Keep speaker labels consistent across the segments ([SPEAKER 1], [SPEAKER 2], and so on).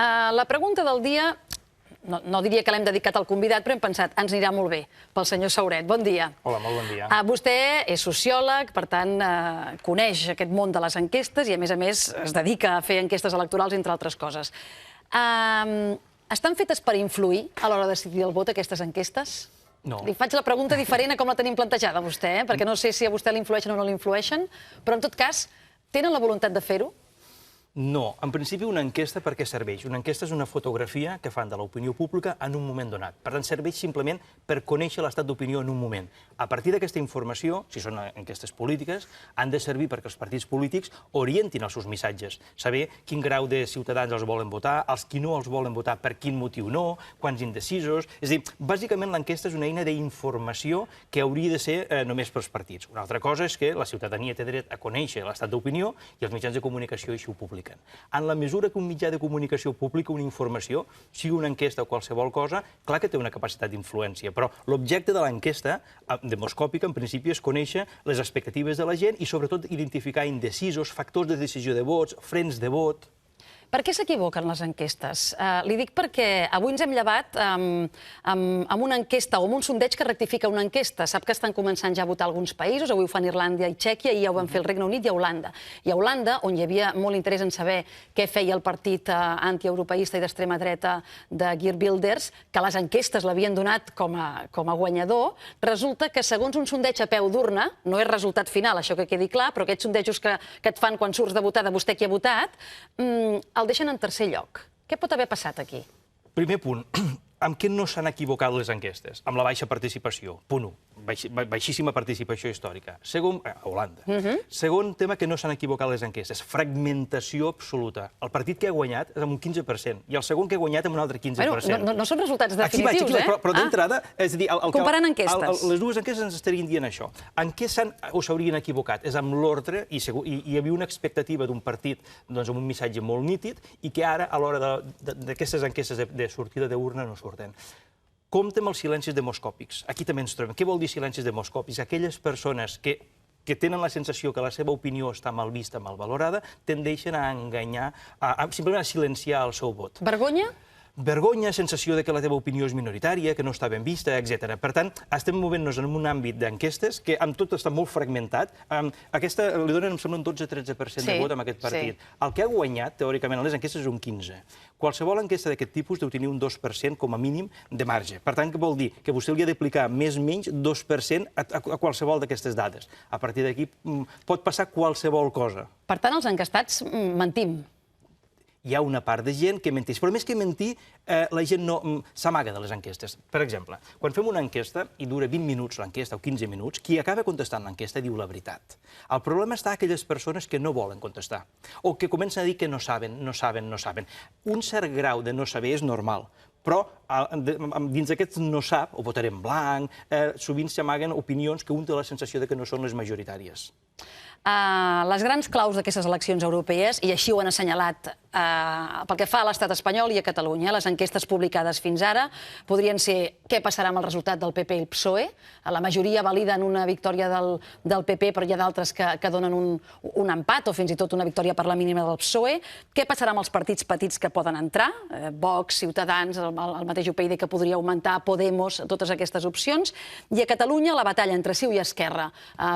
[SPEAKER 1] La pregunta del dia, no diria que l'hem dedicat al convidat, però hem pensat, ens anirà molt bé, pel senyor Sauret. Bon dia.
[SPEAKER 2] Hola, molt bon dia.
[SPEAKER 1] Vostè és sociòleg, per tant, coneix aquest món de les enquestes i, a més, es dedica a fer enquestes electorals, entre altres coses. Estan fetes per influir a l'hora de decidir el vot, aquestes enquestes?
[SPEAKER 2] No.
[SPEAKER 1] Li faig la pregunta diferent a com la tenim plantejada, vostè, perquè no sé si a vostè l'influeixen o no l'influeixen, però, en tot cas, tenen la voluntat de fer-ho?
[SPEAKER 2] No. En principi, una enquesta per què serveix? Una enquesta és una fotografia que fan de l'opinió pública en un moment donat. Per tant, serveix simplement per conèixer l'estat d'opinió en un moment. A partir d'aquesta informació, si són enquestes polítiques, han de servir perquè els partits polítics orientin els seus missatges. Saber quin grau de ciutadans els volen votar, els qui no els volen votar, per quin motiu no, quants indecisos... És a dir, bàsicament l'enquesta és una eina d'informació que hauria de ser només pels partits. Una altra cosa és que la ciutadania té dret a conèixer l'estat d'opinió i els mitjans de comunicació així ho publiquen. En la mesura que un mitjà de comunicació publica una informació, sigui una enquesta o qualsevol cosa, clar que té una capacitat d'influència, però l'objecte de l'enquesta demoscòpica, en principi, és conèixer les expectatives de la gent i, sobretot, identificar indecisos, factors de decisió de vots, frens de vot...
[SPEAKER 1] Per què s'equivoquen les enquestes? Li dic perquè avui ens hem llevat amb una enquesta o amb un sondeig que rectifica una enquesta. Sap que estan començant ja a votar alguns països, avui ho fan Irlanda i Txèquia, i ja ho van fer el Regne Unit i Holanda. I a Holanda, on hi havia molt interès en saber què feia el partit antieuropeista i d'extrema dreta de Geert Wilders, que les enquestes l'havien donat com a guanyador, resulta que segons un sondeig a peu d'urna, no és resultat final, això que quedi clar, però aquests sondejos que et fan quan surts de votar de vostè qui ha votat, el deixen en tercer lloc. Què pot haver passat aquí?
[SPEAKER 2] Primer punt, amb què no s'han equivocat les enquestes? Amb la baixa participació, punt 1, baixíssima participació històrica. Segon, a Holanda. Segon tema que no s'han equivocat les enquestes, fragmentació absoluta. El partit que ha guanyat és amb un 15% i el segon que ha guanyat amb un altre 15%.
[SPEAKER 1] Bueno, no són resultats definitius, eh?
[SPEAKER 2] Però d'entrada, és a dir...
[SPEAKER 1] Comparant enquestes.
[SPEAKER 2] Les dues enquestes ens estarien dient això. En què s'haurien equivocat? És amb l'ordre, i hi havia una expectativa d'un partit amb un missatge molt nítid i que ara, a l'hora d'aquestes enquestes de sortida d'urna, no surten. Compte amb els silencis demoscòpics. Aquí també ens trobem. Què vol dir silencis demoscòpics? Aquelles persones que tenen la sensació que la seva opinió està mal vista, mal valorada, tendeixen a enganyar, simplement a silenciar el seu vot.
[SPEAKER 1] Vergonya?
[SPEAKER 2] Vergonya, sensació de que la teva opinió és minoritària, que no està ben vista, etc. Per tant, estem movent-nos en un àmbit d'enquestes que amb tot està molt fragmentat. Aquesta li donen, em sembla, un 12-13% de vot a aquest partit. El que ha guanyat, teòricament, a les enquestes és un 15%. Qualsevol enquesta d'aquest tipus deu tenir un 2% com a mínim de marge. Per tant, què vol dir? Que vostè li ha d'aplicar més o menys 2% a qualsevol d'aquestes dades. A partir d'aquí pot passar qualsevol cosa.
[SPEAKER 1] Per tant, els enquestats mentim.
[SPEAKER 2] Hi ha una part de gent que menteix. Però més que mentir, la gent no s'amaga de les enquestes. Per exemple, quan fem una enquesta i dura 20 minuts l'enquesta o 15 minuts, qui acaba contestant l'enquesta diu la veritat. El problema està a aquelles persones que no volen contestar o que comencen a dir que no saben. Un cert grau de no saber és normal, però dins d'aquest no sap, o votarem blanc, sovint s'amaguen opinions que un té la sensació que no són les majoritàries.
[SPEAKER 1] Les grans claus d'aquestes eleccions europees, i així ho han assenyalat pel que fa a l'estat espanyol i a Catalunya, les enquestes publicades fins ara, podrien ser què passarà amb el resultat del PP i el PSOE. La majoria validen una victòria del PP, però hi ha d'altres que donen un empat o fins i tot una victòria per la mínima del PSOE. Què passarà amb els partits petits que poden entrar? Vox, Ciutadans, el mateix UPyD que podria augmentar, Podemos, totes aquestes opcions. I a Catalunya la batalla entre CiU i Esquerra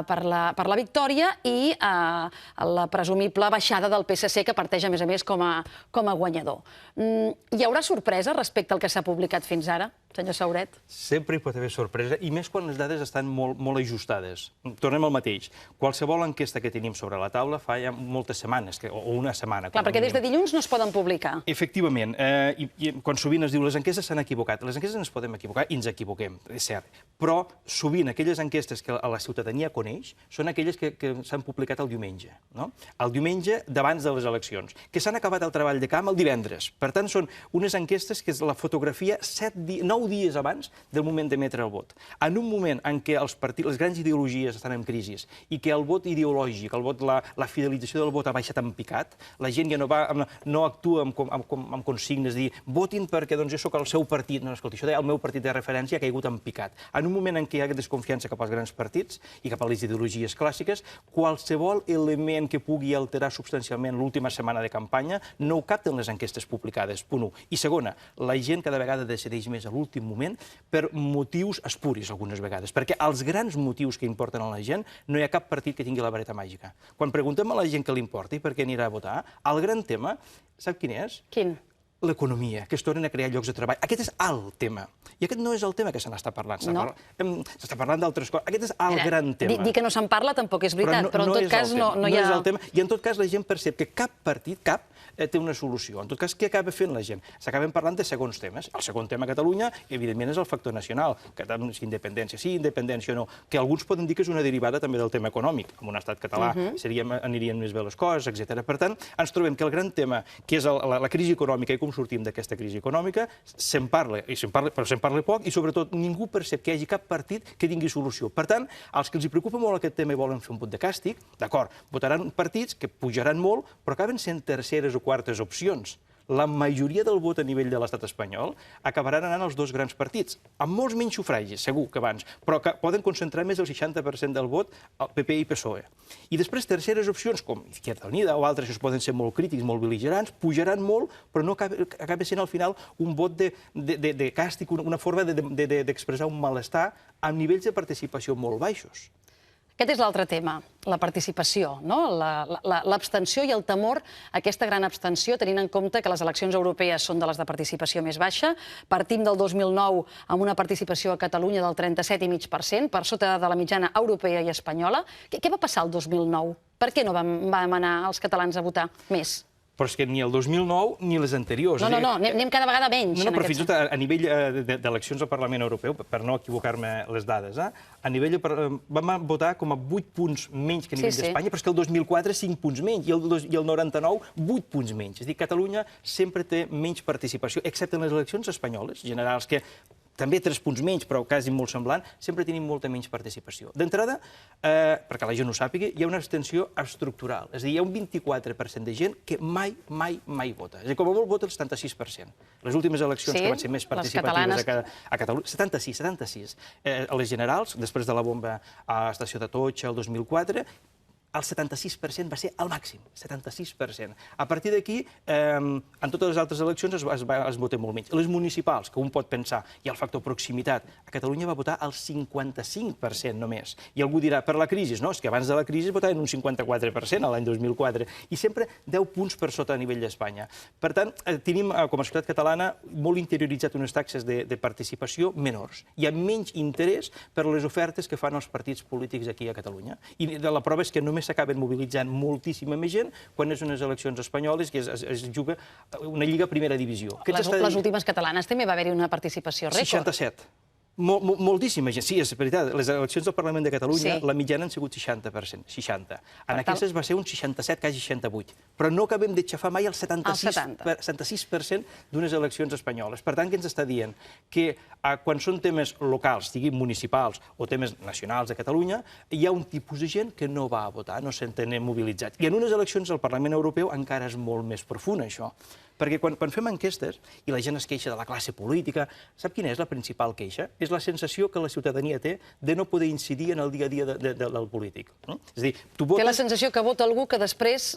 [SPEAKER 1] per la victòria i la presumible baixada del PSC, que parteix, a més, com a guanyador. Hi haurà sorpresa respecte al que s'ha publicat fins ara, senyor Sauret?
[SPEAKER 2] Sempre hi pot haver sorpresa, i més quan les dades estan molt ajustades. Tornem al mateix. Qualsevol enquesta que tenim sobre la taula fa ja moltes setmanes, o una setmana.
[SPEAKER 1] Clar, perquè des de dilluns no es poden publicar.
[SPEAKER 2] Efectivament. I quan sovint es diu les enquestes s'han equivocat. Les enquestes ens podem equivocar i ens equivoquem, és cert. Però sovint aquelles enquestes que la ciutadania coneix són aquelles que s'han publicat el diumenge. El diumenge d'abans de les eleccions, que s'han acabat el treball de camp el divendres. Per tant, són unes enquestes que és la fotografia 9 9 dies abans del moment d'emetre el vot. En un moment en què les grans ideologies estan en crisi i que el vot ideològic, la fidelització del vot ha baixat en picat, la gent ja no actua amb consignes de dir votin perquè jo sóc el seu partit. No, escolta, això el meu partit de referència ha caigut en picat. En un moment en què hi ha desconfiança cap als grans partits i cap a les ideologies clàssiques, qualsevol element que pugui alterar substancialment l'última setmana de campanya no ho capten les enquestes publicades, punt 1. I segona, la gent cada vegada decideix més a l'últim moment per motius espuris, algunes vegades, perquè els grans motius que importen a la gent no hi ha cap partit que tingui la vareta màgica. Quan preguntem a la gent què li importa i per què anirà a votar, el gran tema, sap quin és?
[SPEAKER 1] Quin?
[SPEAKER 2] L'economia, que es tornen a crear llocs de treball. Aquest és el tema. I aquest no és el tema que se n'està parlant. S'està parlant d'altres coses. Aquest és el gran tema.
[SPEAKER 1] Dir que no se'n parla tampoc és veritat, però en tot cas no hi ha...
[SPEAKER 2] I en tot cas la gent percep que cap partit, té una solució. En tot cas, què acaba fent la gent? S'acaben parlant de segons temes. El segon tema a Catalunya, evidentment, és el factor nacional. Independència sí, independència no. Que alguns poden dir que és una derivada també del tema econòmic. En un estat català anirien més bé les coses, etc. Per tant, ens trobem que el gran tema, que és la crisi econòmica i com sortim d'aquesta crisi econòmica, se'n parla, però se'n parla poc i, sobretot, ningú percep que hi hagi cap partit que tingui solució. Per tant, els que els preocupa molt aquest tema i volen fer un vot de càstig, d'acord, votaran partits que pujaran molt, però acaben sent terceres o quartes opcions. La majoria del vot a nivell de l'estat espanyol acabaran anant als dos grans partits, amb molts menys sufragis, segur que abans, però que poden concentrar més del 60% del vot al PP i PSOE. I després terceres opcions, com Izquierda Unida o altres, que poden ser molt crítics, molt bel·ligerants, pujaran molt, però no acaba sent al final un vot de càstig, una forma d'expressar un malestar amb nivells de participació molt baixos.
[SPEAKER 1] Aquest és l'altre tema, la participació, l'abstenció i el temor a aquesta gran abstenció, tenint en compte que les eleccions europees són de les de participació més baixa. Partim del 2009 amb una participació a Catalunya del 37,5%, per sota de la mitjana europea i espanyola. Què va passar el 2009? Per què no vam anar els catalans a votar més?
[SPEAKER 2] Però és que ni el 2009 ni les anteriors.
[SPEAKER 1] No, anem cada vegada menys.
[SPEAKER 2] No, però fins i tot a nivell d'eleccions al Parlament Europeu, per no equivocar-me les dades, vam votar com a 8 punts menys que a nivell d'Espanya, però és que el 2004 5 punts menys, i el 99 8 punts menys. És a dir, Catalunya sempre té menys participació, excepte en les eleccions espanyoles, generals, que també 3 punts menys, però quasi molt semblant, sempre tenim molta menys participació. D'entrada, perquè la gent ho sàpiga, hi ha una abstenció estructural. És a dir, hi ha un 24% de gent que mai vota. És a dir, com a molt vota el 76%. Les últimes eleccions que van ser més participatives a Catalunya, 76. A les generals, després de la bomba a l'estació d'Atocha el 2004, el 76% va ser el màxim, 76%. A partir d'aquí, en totes les altres eleccions es vota molt menys. Les municipals, que un pot pensar, i el factor proximitat, a Catalunya va votar el 55% només. I algú dirà, per la crisi, no? És que abans de la crisi votaven un 54% l'any 2004, i sempre 10 punts per sota a nivell d'Espanya. Per tant, tenim, com a societat catalana, molt interioritzat unes taxes de participació menors. Hi ha menys interès per les ofertes que fan els partits polítics aquí a Catalunya. I la prova és que només s'acaben mobilitzant moltíssima més gent quan és unes eleccions espanyoles que es juga una lliga primera divisió.
[SPEAKER 1] Les últimes catalanes també va haver-hi una participació rècord.
[SPEAKER 2] 67. Moltíssima gent. Sí, és veritat. Les eleccions del Parlament de Catalunya, la mitjana han sigut 60%. 60. En aquestes va ser un 67, quasi 68. Però no acabem d'aixafar mai el 76% d'unes eleccions espanyoles. Per tant, què ens està dient? Que quan són temes locals, siguin municipals o temes nacionals a Catalunya, hi ha un tipus de gent que no va a votar, no s'entén mobilitzat. I en unes eleccions al Parlament Europeu encara és molt més profund, això. Perquè quan fem enquestes i la gent es queixa de la classe política, sap quina és la principal queixa? És la sensació que la ciutadania té de no poder incidir en el dia a dia del polític. És a dir, tu votes...
[SPEAKER 1] Té la sensació que vota algú que després...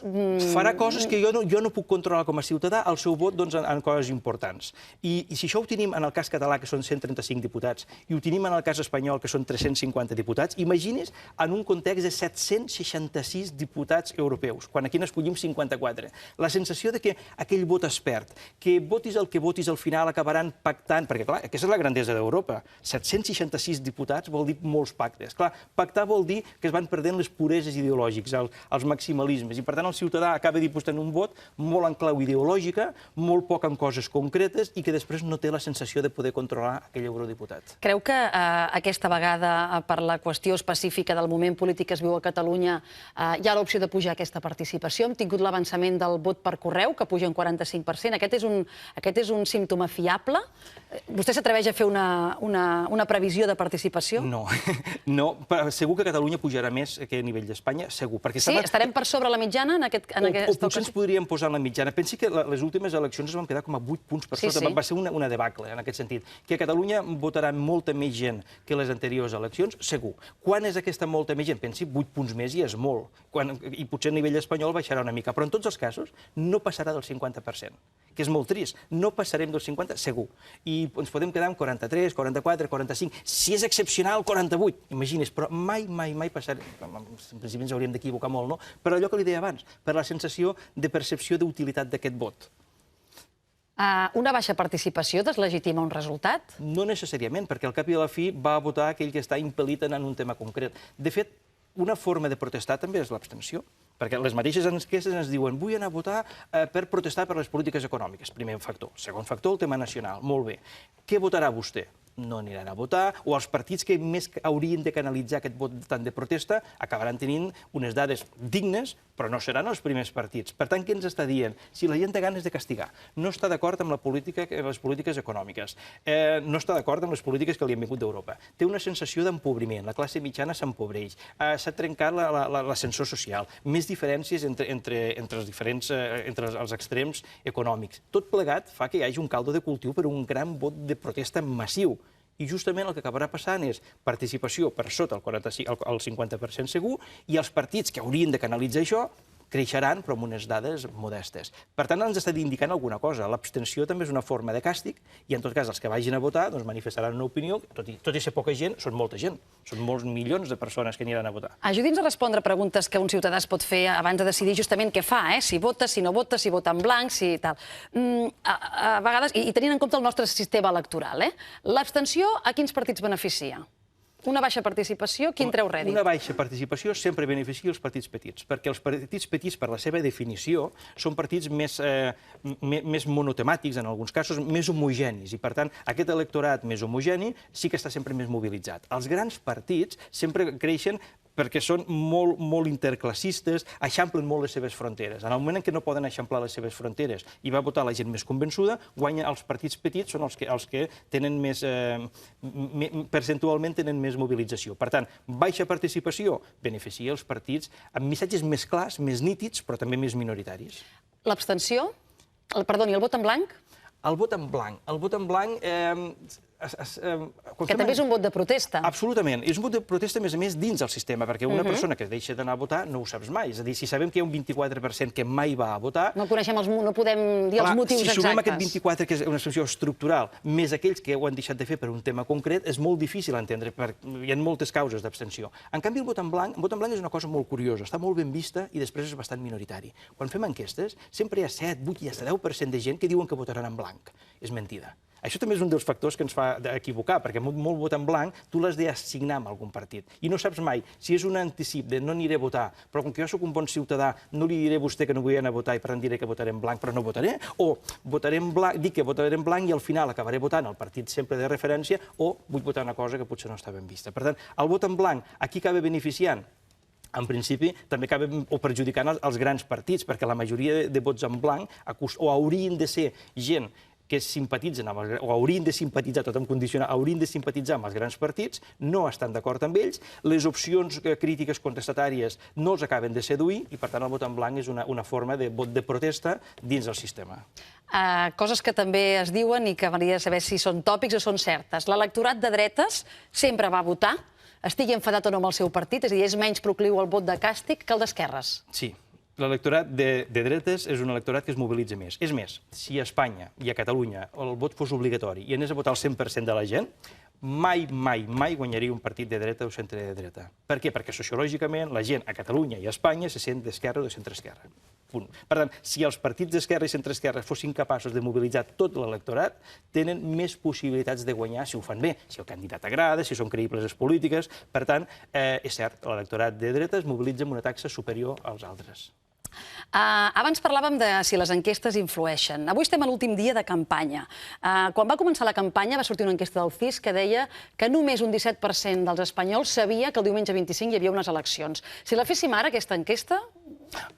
[SPEAKER 2] farà coses que jo no puc controlar com a ciutadà el seu vot en coses importants. I si això ho tenim en el cas català, que són 135 diputats, i ho tenim en el cas espanyol, que són 350 diputats, imagini's en un context de 766 diputats europeus, quan aquí n'escollim 54. La sensació de que aquell vot es perd, que votis el que votis al final acabaran pactant, perquè clar, aquesta és la grandesa d'Europa. 766 diputats vol dir molts pactes. Clar, pactar vol dir que es van perdent les pureses ideològics, els maximalismes, i per tant el ciutadà acaba dipositant un vot molt en clau ideològica, molt poc en coses concretes i que després no té la sensació de poder controlar aquell eurodiputat.
[SPEAKER 1] Creu que aquesta vegada, per la qüestió específica del moment polític que es viu a Catalunya, hi ha l'opció de pujar aquesta participació? Hem tingut l'avançament del vot per correu, que puja un 45%, 45%. Aquest és un símptoma fiable? Vostè s'atreveix a fer una previsió de participació?
[SPEAKER 2] No, segur que Catalunya pujarà més que a nivell d'Espanya, segur.
[SPEAKER 1] Sí? Estarem per sobre la mitjana en aquesta ocasió?
[SPEAKER 2] O potser ens podríem posar en la mitjana. Pensi que les últimes eleccions es van quedar com a 8 punts per sota. Va ser una debacle, en aquest sentit. Que a Catalunya votarà molta més gent que les anteriors eleccions, segur. Quan és aquesta molta més gent? Pensi, 8 punts més i és molt. I potser a nivell espanyol baixarà una mica. Però en tots els casos no passarà del 50%, que és molt trist. No passarem del 50%, segur. I ens podem quedar amb 43, 44, 45, si és excepcional, 48. Imagines, però mai passarem. En principi ens hauríem d'equivocar molt, no? Però allò que li deia abans, per la sensació de percepció d'utilitat d'aquest vot.
[SPEAKER 1] Una baixa participació deslegitima un resultat?
[SPEAKER 2] No necessàriament, perquè al cap i a la fi va votar aquell que està impel·lit en un tema concret. De fet, una forma de protestar també és l'abstenció, perquè les mateixes enquestes ens diuen vull anar a votar per protestar per les polítiques econòmiques, primer factor. Segon factor, el tema nacional. Molt bé. Què votarà vostè? No aniran a votar, o els partits que més haurien de canalitzar aquest vot tant de protesta acabaran tenint unes dades dignes, però no seran els primers partits. Per tant, què ens està dient? Si la gent té ganes de castigar, no està d'acord amb les polítiques econòmiques, no està d'acord amb les polítiques que li han vingut d'Europa, té una sensació d'empobriment, la classe mitjana s'empobreix, s'ha trencat l'ascensor social, més diferències entre els extrems econòmics. Tot plegat fa que hi hagi un caldo de cultiu per un gran vot de protesta massiu. I justament el que acabarà passant és participació per sota el 50% segur, i els partits que haurien de canalitzar això creixeran, però amb unes dades modestes. Per tant, ens està indicant alguna cosa. L'abstenció també és una forma de càstig, i en tot cas els que vagin a votar manifestaran una opinió, tot i ser poca gent, són molta gent. Són molts milions de persones que aniran a votar.
[SPEAKER 1] Ajudi'ns a respondre preguntes que un ciutadà es pot fer abans de decidir justament què fa, si vota, si no vota, si vota en blanc, si tal. A vegades, i tenint en compte el nostre sistema electoral, l'abstenció a quins partits beneficia? Una baixa participació, quin treu rèdit?
[SPEAKER 2] Una baixa participació sempre beneficia els partits petits, perquè els partits petits, per la seva definició, són partits més monotemàtics, en alguns casos, més homogenis, i per tant, aquest electorat més homogeni sí que està sempre més mobilitzat. Els grans partits sempre creixen perquè són molt interclassistes, eixamplen molt les seves fronteres. En el moment en què no poden eixamplar les seves fronteres i va votar la gent més convençuda, guanya els partits petits, són els que tenen més, percentualment tenen més mobilització. Per tant, baixa participació beneficia els partits amb missatges més clars, més nítids, però també més minoritaris.
[SPEAKER 1] L'abstenció? Perdoni, el vot en blanc?
[SPEAKER 2] El vot en blanc. El vot en blanc...
[SPEAKER 1] Que també és un vot de protesta.
[SPEAKER 2] Absolutament. És un vot de protesta, a més, dins el sistema, perquè una persona que deixa d'anar a votar no ho saps mai. És a dir, si sabem que hi ha un 24% que mai va a votar...
[SPEAKER 1] No podem dir els motius exactes.
[SPEAKER 2] Si sumem aquest 24%, que és una situació estructural, més aquells que ho han deixat de fer per un tema concret, és molt difícil entendre, perquè hi ha moltes causes d'abstenció. En canvi, el vot en blanc és una cosa molt curiosa, està molt ben vista i després és bastant minoritari. Quan fem enquestes, sempre hi ha 7, 8 i fins a 10% de gent que diuen que votaran en blanc. És mentida. Això també és un dels factors que ens fa equivocar, perquè molt vot en blanc tu l'has d'assignar amb algun partit. I no saps mai si és un anticip de no aniré a votar, però com que jo sóc un bon ciutadà, no li diré a vostè que no vull anar a votar i per tant diré que votaré en blanc, però no votaré, o votaré en blanc, dic que votaré en blanc i al final acabaré votant el partit sempre de referència, o vull votar una cosa que potser no està ben vista. Per tant, el vot en blanc, a qui acaba beneficiant? En principi, també acaba perjudicant els grans partits, perquè la majoria de vots en blanc o haurien de ser gent que simpatitzen o haurien de simpatitzar, tot en condicionar, haurien de simpatitzar amb els grans partits, no estan d'acord amb ells, les opcions crítiques contestatàries no els acaben de seduir i, per tant, el vot en blanc és una forma de vot de protesta dins del sistema.
[SPEAKER 1] Coses que també es diuen i que m'agradaria saber si són tòpics o són certes. L'electorat de dretes sempre va votar, estigui enfadat o no amb el seu partit, és a dir, és menys procliu al vot de càstig que el d'esquerres.
[SPEAKER 2] Sí. L'electorat de dretes és un electorat que es mobilitza més. És més, si a Espanya i a Catalunya el vot fos obligatori i anés a votar el 100% de la gent, mai guanyaria un partit de dreta o centre de dreta. Per què? Perquè sociològicament la gent a Catalunya i a Espanya se sent d'esquerra o de centre-esquerra. Punt. Per tant, si els partits d'esquerra i centre-esquerra fossin capaços de mobilitzar tot l'electorat, tenen més possibilitats de guanyar si ho fan bé, si el candidat agrada, si són creïbles les polítiques. Per tant, és cert, l'electorat de dreta es mobilitza amb una taxa superior als altres.
[SPEAKER 1] Abans parlàvem de si les enquestes influeixen. Avui estem a l'últim dia de campanya. Quan va començar la campanya va sortir una enquesta del CIS que deia que només un 17% dels espanyols sabia que el diumenge 25 hi havia unes eleccions. Si la féssim ara, aquesta enquesta,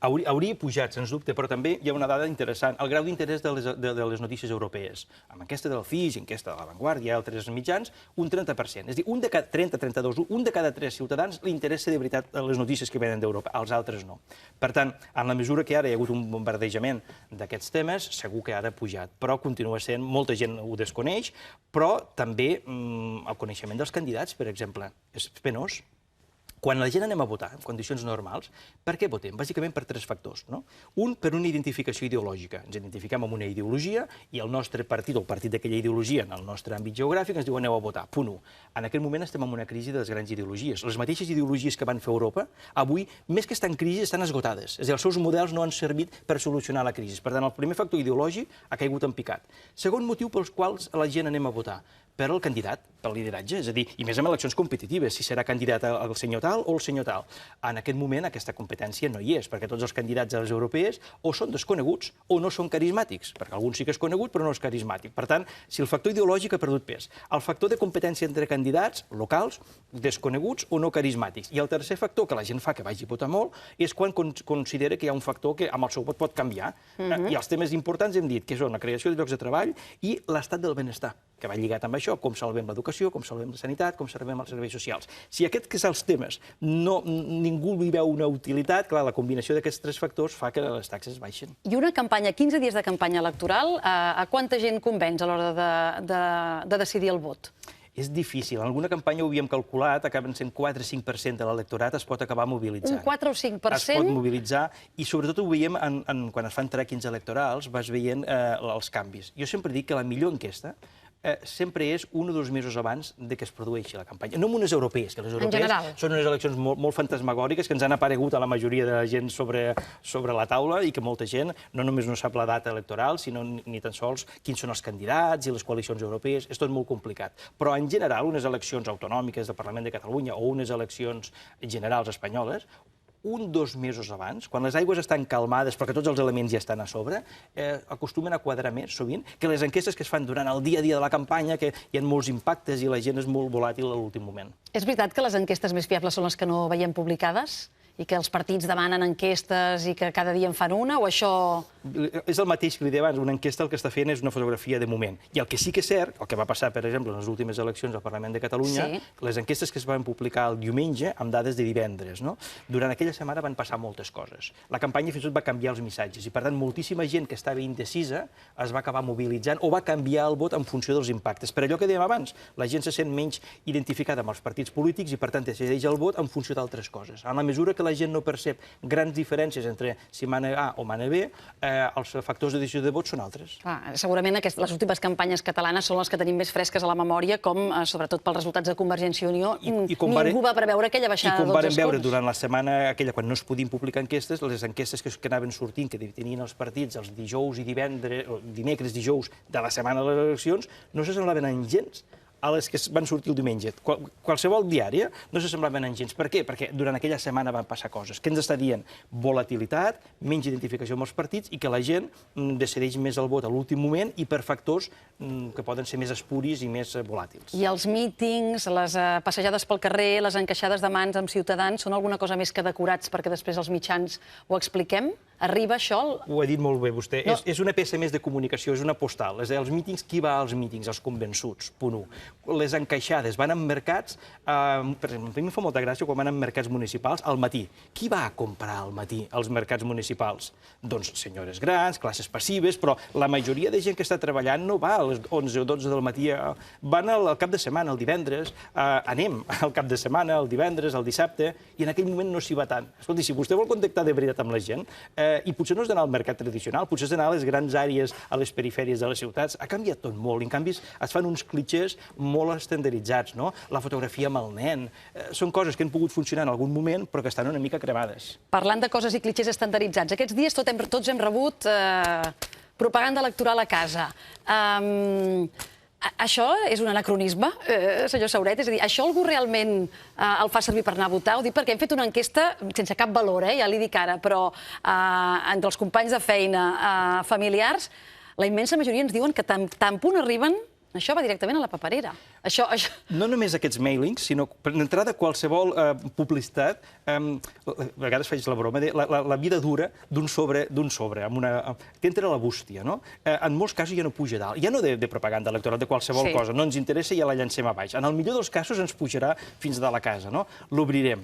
[SPEAKER 2] Hauria pujat, sens dubte, però també hi ha una dada interessant. El grau d'interès de les notícies europees. Amb enquesta del CIS, enquesta de La Vanguardia i altres mitjans, un 30%. És a dir, un de cada 32, un de cada 3 ciutadans li interessa de veritat les notícies que venen d'Europa, als altres no. Per tant, en la mesura que ara hi ha hagut un bombardejament d'aquests temes, segur que ara ha pujat, però continua sent, molta gent ho desconeix, però també el coneixement dels candidats, per exemple, és penós. Quan la gent anem a votar, en condicions normals, per què votem? Bàsicament per 3 factors. Un, per una identificació ideològica. Ens identifiquem amb una ideologia i el nostre partit, o el partit d'aquella ideologia en el nostre àmbit geogràfic, ens diu aneu a votar. Punt 1. En aquest moment estem en una crisi de les grans ideologies. Les mateixes ideologies que van fer Europa, avui, més que estar en crisi, estan esgotades. És a dir, els seus models no han servit per solucionar la crisi. Per tant, el primer factor ideològic ha caigut en picat. Segon motiu pels quals la gent anem a votar, per al candidat, pel lideratge, és a dir, i més en eleccions competitives, si serà candidat el senyor tal o el senyor tal. En aquest moment aquesta competència no hi és, perquè tots els candidats a les europees o són desconeguts o no són carismàtics, perquè algun sí que és conegut però no és carismàtic. Per tant, si el factor ideològic ha perdut pes, el factor de competència entre candidats locals, desconeguts o no carismàtics, i el tercer factor que la gent fa que vagi a votar molt és quan considera que hi ha un factor que amb el seu vot pot canviar. I els temes importants hem dit que són la creació de llocs de treball i l'estat del benestar, que va lligat amb això, com salvem l'educació, com salvem la sanitat, com salvem els serveis socials. Si aquests que són els temes ningú hi veu una utilitat, clar, la combinació d'aquests 3 factors fa que les taxes baixin.
[SPEAKER 1] I una campanya, 15 dies de campanya electoral, a quanta gent convenç a l'hora de decidir el vot?
[SPEAKER 2] És difícil. En alguna campanya ho havíem calculat, acaben sent 4 o 5% de l'electorat es pot acabar mobilitzant.
[SPEAKER 1] Un 4 o 5%?
[SPEAKER 2] Es pot mobilitzar, i sobretot ho veiem quan es fan tràquings electorals, vas veient els canvis. Jo sempre dic que la millor enquesta sempre és 1 o 2 mesos abans de que es produeixi la campanya. No amb unes europees, que les europees són unes eleccions molt fantasmagòriques que ens han aparegut a la majoria de la gent sobre la taula i que molta gent no només no sap la data electoral, sinó ni tan sols quins són els candidats i les coalicions europees. És tot molt complicat. Però en general, unes eleccions autonòmiques del Parlament de Catalunya o unes eleccions generals espanyoles, 1 o 2 mesos abans, quan les aigües estan calmades perquè tots els elements ja estan a sobre, acostumen a quadrar més, sovint, que les enquestes que es fan durant el dia a dia de la campanya, que hi ha molts impactes i la gent és molt volàtil a l'últim moment.
[SPEAKER 1] És veritat que les enquestes més fiables són les que no veiem publicades? I que els partits demanen enquestes i que cada dia en fan una, o això...
[SPEAKER 2] És el mateix que li deia abans, una enquesta el que està fent és una fotografia de moment. I el que sí que és cert, el que va passar, per exemple, en les últimes eleccions al Parlament de Catalunya, les enquestes que es van publicar el diumenge amb dades de divendres, durant aquella setmana van passar moltes coses. La campanya fins i tot va canviar els missatges i, per tant, moltíssima gent que estava indecisa es va acabar mobilitzant o va canviar el vot en funció dels impactes. Per allò que dèiem abans, la gent se sent menys identificada amb els partits polítics i, per tant, decideix el vot en funció d'altres coses. En la mesura que la gent no percep grans diferències entre si mana A o mana B, els factors de decisió de vot són altres.
[SPEAKER 1] Segurament les últimes campanyes catalanes són les que tenim més fresques a la memòria, com, sobretot pels resultats de Convergència i Unió, ningú va preveure aquella baixada de 12 escons.
[SPEAKER 2] I com varen veure durant la setmana aquella, quan no es podien publicar enquestes, les enquestes que anaven sortint, que tenien els partits els dijous i dimecres, dijous de la setmana de les eleccions, no s'assemblaven en gens a les que van sortir el diumenge. Qualsevol diari no s'assemblaven en gens. Per què? Perquè durant aquella setmana van passar coses. Què ens està dient? Volatilitat, menys identificació amb els partits i que la gent decideix més el vot a l'últim moment i per factors que poden ser més espuris i més volàtils.
[SPEAKER 1] I els mítings, les passejades pel carrer, les encaixades de mans amb ciutadans, són alguna cosa més que decorats perquè després els mitjans ho expliquem? Arriba això?
[SPEAKER 2] Ho ha dit molt bé vostè. És una peça més de comunicació, és una postal. És a dir, els mítings, qui va als mítings? Els convençuts, punt 1. Les encaixades van en mercats, per exemple, a mi em fa molta gràcia quan van en mercats municipals al matí. Qui va a comprar al matí als mercats municipals? Doncs senyores grans, classes passives, però la majoria de gent que està treballant no va a les 11 o 12 del matí, van al cap de setmana, el divendres, anem al cap de setmana, el divendres, el dissabte, i en aquell moment no s'hi va tant. Escolti, si vostè vol contactar de veritat amb la gent, i potser no és d'anar al mercat tradicional, potser és d'anar a les grans àrees, a les perifèries de les ciutats, ha canviat tot molt, i en canvi es fan uns clitxers molt estandarditzats, no? La fotografia amb el nen. Són coses que han pogut funcionar en algun moment, però que estan una mica cremades.
[SPEAKER 1] Parlant de coses i clitxers estandarditzats, aquests dies tots hem rebut propaganda electoral a casa. Això és un anacronisme, senyor Sauret? És a dir, això algú realment el fa servir per anar a votar? Ho dic perquè hem fet una enquesta sense cap valor, ja li dic ara, però entre els companys de feina, familiars, la immensa majoria ens diuen que tan punt arriben Això va directament a la paperera. Això...
[SPEAKER 2] No només aquests mailings, sinó d'entrada qualsevol publicitat, a vegades faig la broma, la vida dura d'un sobre, que entra a la bústia, no? En molts casos ja no puja dalt, ja no de propaganda electoral, de qualsevol cosa, no ens interessa i ja la llancem a baix. En el millor dels casos ens pujarà fins de la casa, no? L'obrirem.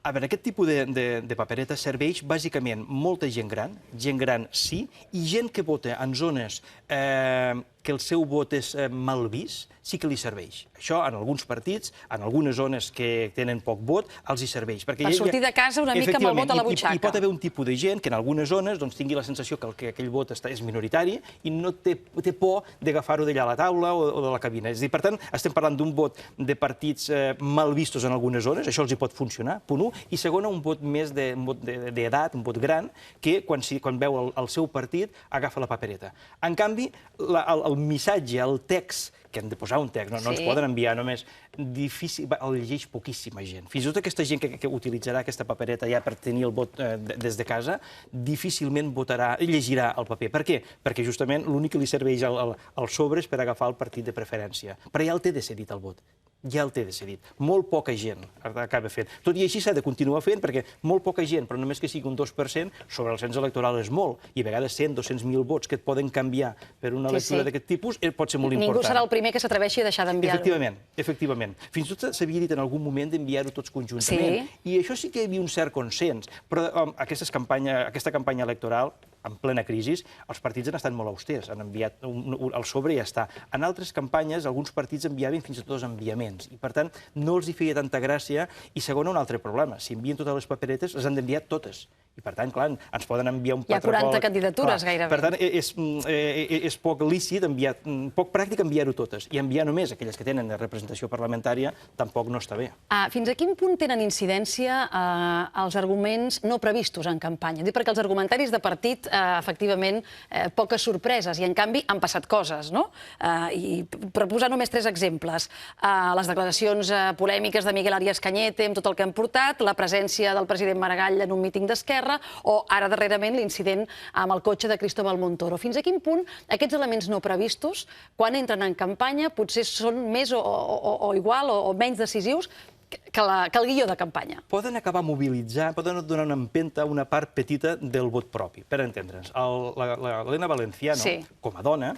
[SPEAKER 2] A veure, aquest tipus de papereta serveix bàsicament molta gent gran sí, i gent que vota en zones que el seu vot és mal vist, sí que li serveix. Això, en alguns partits, en algunes zones que tenen poc vot, els hi serveix.
[SPEAKER 1] Per sortir de casa una mica amb el vot a la butxaca.
[SPEAKER 2] Hi pot haver un tipus de gent que en algunes zones tingui la sensació que aquell vot és minoritari i no té por d'agafar-ho d'allà a la taula o de la cabina. És a dir, per tant, estem parlant d'un vot de partits mal vistos en algunes zones, això els hi pot funcionar, punt 1, i segona, un vot més d'edat, un vot gran, que quan veu el seu partit agafa la papereta. En canvi, el missatge, el text, que hem de posar un text, no ens poden enviar només, difícil, el llegeix poquíssima gent. Fins i tot aquesta gent que utilitzarà aquesta papereta ja per tenir el vot des de casa, difícilment llegirà el paper. Per què? Perquè justament l'únic que li serveix al sobre és per agafar el partit de preferència. Però ja el té decidit el vot. Ja el té decidit. Molt poca gent acaba fent. Tot i així s'ha de continuar fent, perquè molt poca gent, però només que sigui un 2%, sobre el cens electoral és molt, i a vegades 100, 200.000 vots que et poden canviar per una lectura d'aquest tipus, pot ser molt important.
[SPEAKER 1] Ningú serà el primer que s'atreveixi a deixar d'enviar-ho.
[SPEAKER 2] Efectivament. Fins i tot s'havia dit en algun moment d'enviar-ho tots conjuntament. I això sí que hi havia un cert consens, però aquesta campanya electoral, en plena crisi, els partits han estat molt austers, han enviat el sobre i ja està. En altres campanyes, alguns partits enviaven fins i tot 2 enviaments, i per tant no els hi feia tanta gràcia, i segona, un altre problema, si envien totes les paperetes, les han d'enviar totes. I per tant, clar, ens poden enviar un
[SPEAKER 1] protocol... Hi ha 40 candidatures, gairebé.
[SPEAKER 2] Per tant, és poc lícit, poc pràctic enviar-ho totes, i enviar només aquelles que tenen representació parlamentària tampoc no està bé.
[SPEAKER 1] Fins a quin punt tenen incidència els arguments no previstos en campanya? Dic perquè els argumentaris de partit, efectivament, poques sorpreses, i en canvi han passat coses, no? Per posar només 3 exemples. Les declaracions polèmiques de Miguel Arias Cañete amb tot el que han portat, la presència del president Maragall en un míting d'Esquerra, o ara darrerament l'incident amb el cotxe de Cristóbal Montoro. Fins a quin punt aquests elements no previstos, quan entren en campanya, potser són més o igual o menys decisius que el guió de campanya?
[SPEAKER 2] Poden acabar mobilitzant, poden donar una empenta a una part petita del vot propi, per entendre'ns. L'Elena Valenciano, com a dona,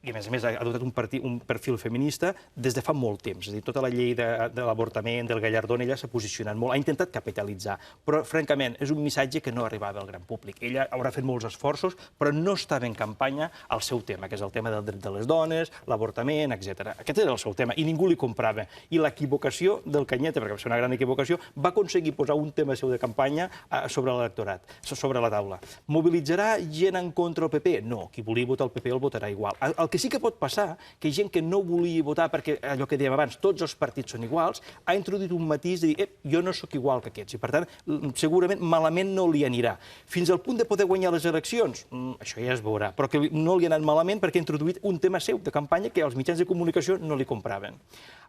[SPEAKER 2] i a més ha adoptat un perfil feminista des de fa molt temps. És a dir, tota la llei de l'avortament, del Gallardón, ella s'ha posicionat molt, ha intentat capitalitzar, però francament és un missatge que no arribava al gran públic. Ella haurà fet molts esforços, però no estava en campanya al seu tema, que és el tema del dret de les dones, l'avortament, etc. Aquest era el seu tema, i ningú li comprava. I l'equivocació del Cañete, perquè va ser una gran equivocació, va aconseguir posar un tema seu de campanya sobre l'electorat, sobre la taula. Mobilitzarà gent en contra del PP? No, qui volia votar el PP el votarà igual. El que sí que pot passar, que gent que no volia votar perquè, allò que dèiem abans, tots els partits són iguals, ha introduït un matís de dir, jo no sóc igual que aquests, i per tant, segurament malament no li anirà. Fins al punt de poder guanyar les eleccions? Això ja es veurà, però que no li ha anat malament perquè ha introduït un tema seu de campanya que els mitjans de comunicació no li compraven.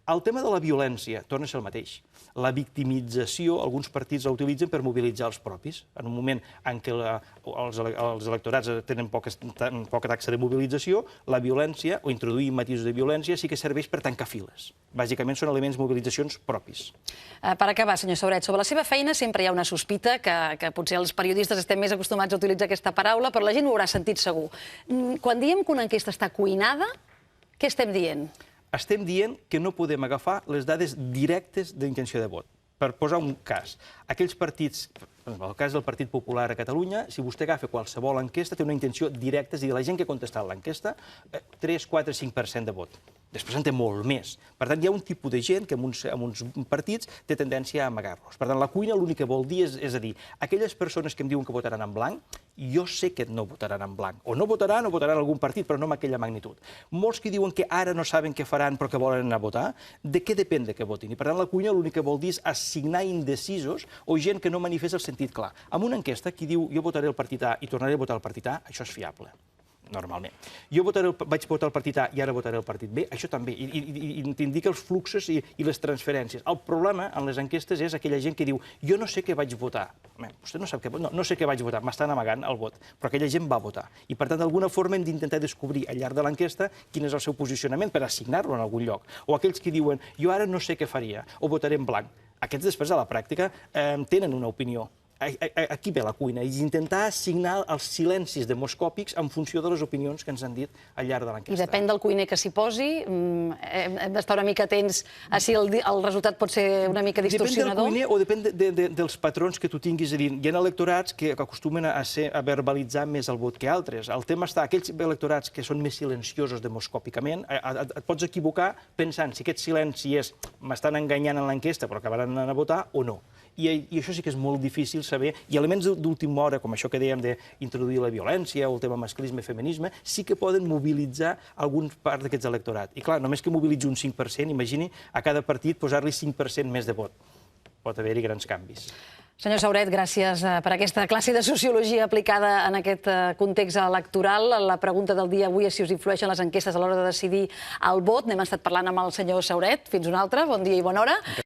[SPEAKER 2] El tema de la violència torna a ser el mateix. La victimització, alguns partits la utilitzen per mobilitzar els propis. En un moment en què els electorats tenen poca taxa de mobilització, la violència, o introduir matisos de violència, sí que serveix per tancar files. Bàsicament són elements de mobilitzacions propis.
[SPEAKER 1] Per acabar, senyor Sobret, sobre la seva feina sempre hi ha una sospita, que potser els periodistes estem més acostumats a utilitzar aquesta paraula, però la gent ho haurà sentit segur. Quan diem que una enquesta està cuinada, què estem dient?
[SPEAKER 2] Estem dient que no podem agafar les dades directes d'intenció de vot. Per posar un cas, aquells partits, en el cas del Partit Popular a Catalunya, si vostè agafa qualsevol enquesta, té una intenció directa, és a dir, la gent que ha contestat l'enquesta, 3, 4, 5% de vot. Després en té molt més. Per tant, hi ha un tipus de gent que en uns partits té tendència a amagar-los. Per tant, la cuina l'únic que vol dir és a dir, aquelles persones que em diuen que votaran en blanc, jo sé que no votaran en blanc. O no votaran algun partit, però no amb aquella magnitud. Molts que diuen que ara no saben què faran però que volen anar a votar, de què depèn de què votin? I per tant, la cuina l'únic que vol dir és assignar indecisos o gent que no manifesta el sentit clar. Amb una enquesta, qui diu jo votaré el partit A i tornaré a votar el partit A, això és fiable. normalment. Jo vaig votar el partit A i ara votaré el partit B, això també, i t'indica els fluxos i les transferències. El problema en les enquestes és aquella gent que diu jo no sé què vaig votar. Vostè no sap què votar? No sé què vaig votar, m'estan amagant el vot, però aquella gent va votar. I, per tant, d'alguna forma hem d'intentar descobrir al llarg de l'enquesta quin és el seu posicionament per assignar-lo en algun lloc. O aquells que diuen jo ara no sé què faria, o votaré en blanc. Aquests després, a la pràctica, tenen una opinió. Aquí ve la cuina, és intentar assignar els silencis demoscòpics en funció de les opinions que ens han dit al llarg de l'enquesta.
[SPEAKER 1] I depèn del cuiner que s'hi posi, hem d'estar una mica atents a si el resultat pot ser una mica distorsionador?
[SPEAKER 2] Depèn del cuiner o depèn dels patrons que tu tinguis. Hi ha electorats que acostumen a verbalitzar més el vot que altres. El tema està, aquells electorats que són més silenciosos demoscòpicament, et pots equivocar pensant si aquest silenci és m'estan enganyant en l'enquesta però acabaran anant a votar o no. I això sí que és molt difícil saber, i elements d'última hora, com això que dèiem d'introduir la violència o el tema masclisme-feminisme, sí que poden mobilitzar algun part d'aquests electorats. I clar, només que mobilitzi un 5%, imagini a cada partit posar-li 5% més de vot. Pot haver-hi grans canvis.
[SPEAKER 1] Senyor Sauret, gràcies per aquesta classe de sociologia aplicada en aquest context electoral. La pregunta del dia avui és si us influeixen les enquestes a l'hora de decidir el vot. N'hem estat parlant amb el senyor Sauret. Fins una altra. Bon dia i bona hora.